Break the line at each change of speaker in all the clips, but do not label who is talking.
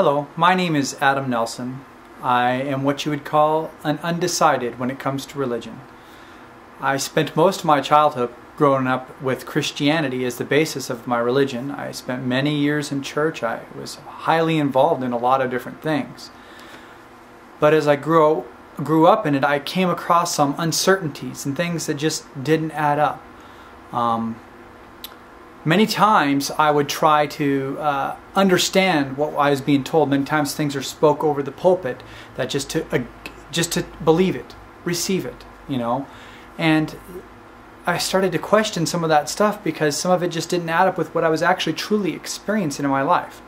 Hello, my name is Adam Nelson. I am what you would call an undecided when it comes to religion. I spent most of my childhood growing up with Christianity as the basis of my religion. I spent many years in church. I was highly involved in a lot of different things. But as I grew up in it, I came across some uncertainties and things that just didn't add up. Many times I would try to understand what I was being told. Many times things are spoke over the pulpit that just to believe it, receive it, you know. And I started to question some of that stuff because some of it just didn't add up with what I was actually truly experiencing in my life.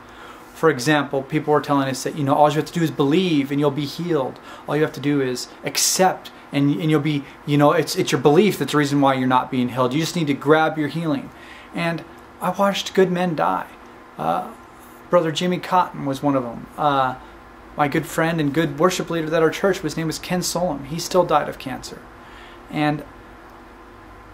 For example, people were telling us that, you know, all you have to do is believe and you'll be healed. All you have to do is accept and you'll be, you know, it's your belief that's the reason why you're not being healed. You just need to grab your healing. And I watched good men die. Brother Jimmy Cotton was one of them. My good friend and good worship leader at our church, his name was Ken Solom. He still died of cancer. And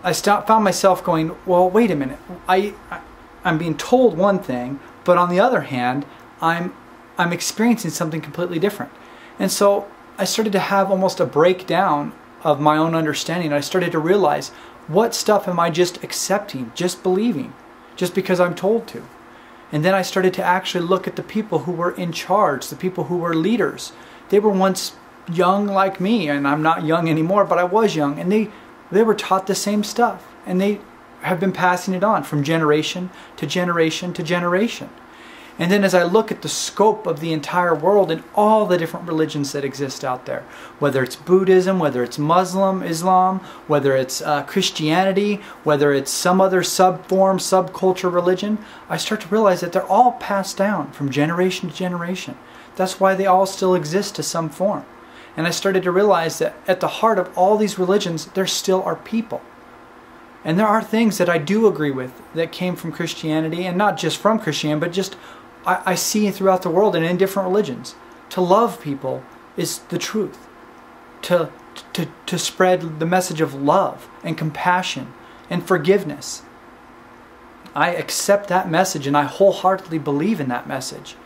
I found myself going, well, wait a minute. I'm being told one thing, but on the other hand, I'm experiencing something completely different. And so I started to have almost a breakdown of my own understanding. I started to realize, what stuff am I just accepting, just believing, just because I'm told to? And then I started to actually look at the people who were in charge, the people who were leaders. They were once young like me, and I'm not young anymore, but I was young, and they were taught the same stuff, and they have been passing it on from generation to generation to generation. And then as I look at the scope of the entire world and all the different religions that exist out there, whether it's Buddhism, whether it's Islam, whether it's Christianity, whether it's some other subculture religion, I start to realize that they're all passed down from generation to generation. That's why they all still exist to some form. And I started to realize that at the heart of all these religions, there still are people. And there are things that I do agree with that came from Christianity, and not just from Christianity, but just I see throughout the world and in different religions. To love people is the truth. To spread the message of love and compassion and forgiveness. I accept that message and I wholeheartedly believe in that message.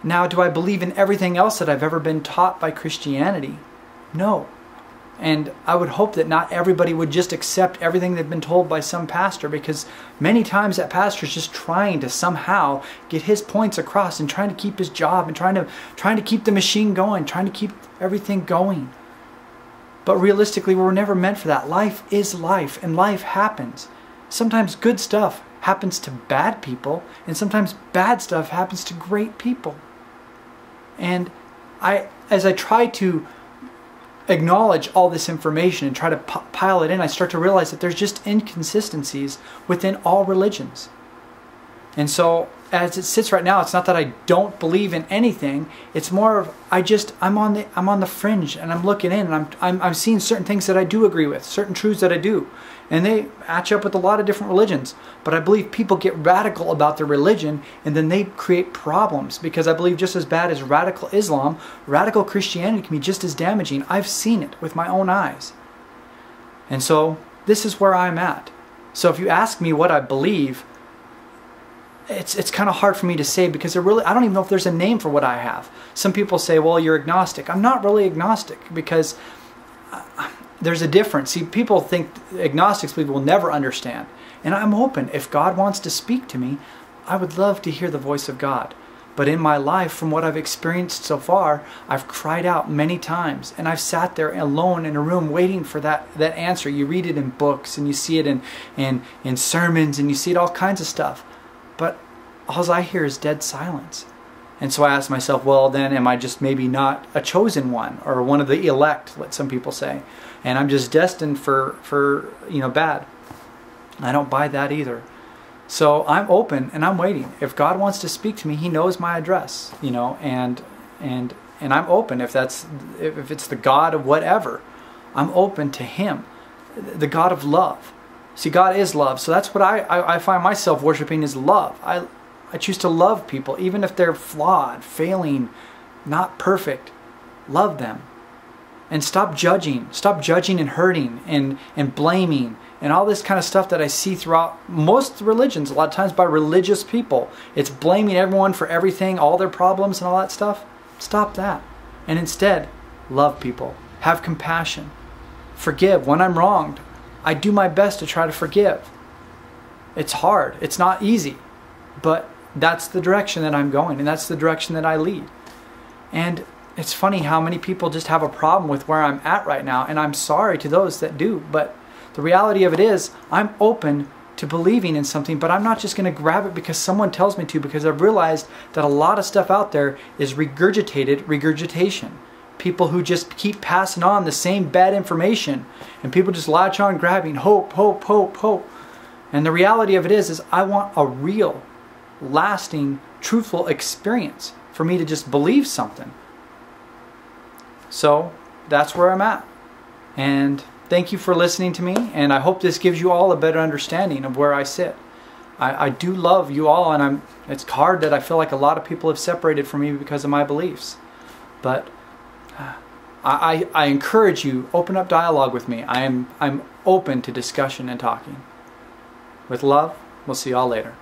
Now, do I believe in everything else that I've ever been taught by Christianity? No. And I would hope that not everybody would just accept everything they've been told by some pastor, because many times that pastor is just trying to somehow get his points across and trying to keep his job and trying to keep the machine going, trying to keep everything going. But realistically, we're never meant for that. Life is life, and life happens. Sometimes good stuff happens to bad people, and sometimes bad stuff happens to great people. And as I try to acknowledge all this information and try to pile it in, I start to realize that there's just inconsistencies within all religions. And so as it sits right now, it's not that I don't believe in anything. It's more of I'm on the fringe, and I'm looking in, and I'm seeing certain things that I do agree with, certain truths that I do, and they match up with a lot of different religions. But I believe people get radical about their religion, and then they create problems, because I believe just as bad as radical Islam, radical Christianity can be just as damaging. I've seen it with my own eyes. And so this is where I'm at. So if you ask me what I believe, it's kind of hard for me to say, because I don't even know if there's a name for what I have. Some people say, well, you're agnostic. I'm not really agnostic, because there's a difference. See, people think agnostics will never understand. And I'm open. If God wants to speak to me, I would love to hear the voice of God. But in my life, from what I've experienced so far, I've cried out many times, and I've sat there alone in a room waiting for that answer. You read it in books, and you see it in sermons, and you see it all kinds of stuff. But all I hear is dead silence. And so I ask myself, well, then am I just maybe not a chosen one, or one of the elect, what some people say, and I'm just destined for bad? I don't buy that either. So I'm open and I'm waiting. If God wants to speak to me, He knows my address, and I'm open. If it's the God of whatever, I'm open to Him, the God of love. See, God is love, so that's what I find myself worshiping, is love. I choose to love people, even if they're flawed, failing, not perfect. Love them. And stop judging. Stop judging and hurting and blaming and all this kind of stuff that I see throughout most religions, a lot of times by religious people. It's blaming everyone for everything, all their problems and all that stuff. Stop that. And instead, love people. Have compassion. Forgive when I'm wronged. I do my best to try to forgive. It's hard. It's not easy. But that's the direction that I'm going, and that's the direction that I lead. And it's funny how many people just have a problem with where I'm at right now, and I'm sorry to those that do. But the reality of it is, I'm open to believing in something, but I'm not just going to grab it because someone tells me to, because I've realized that a lot of stuff out there is regurgitation. People who just keep passing on the same bad information, and people just latch on grabbing hope. And the reality of it is I want a real, lasting, truthful experience for me to just believe something. So that's where I'm at. And thank you for listening to me, and I hope this gives you all a better understanding of where I sit. I do love you all, and it's hard that I feel like a lot of people have separated from me because of my beliefs. But I encourage you, open up dialogue with me. I'm open to discussion and talking. With love, we'll see y'all later.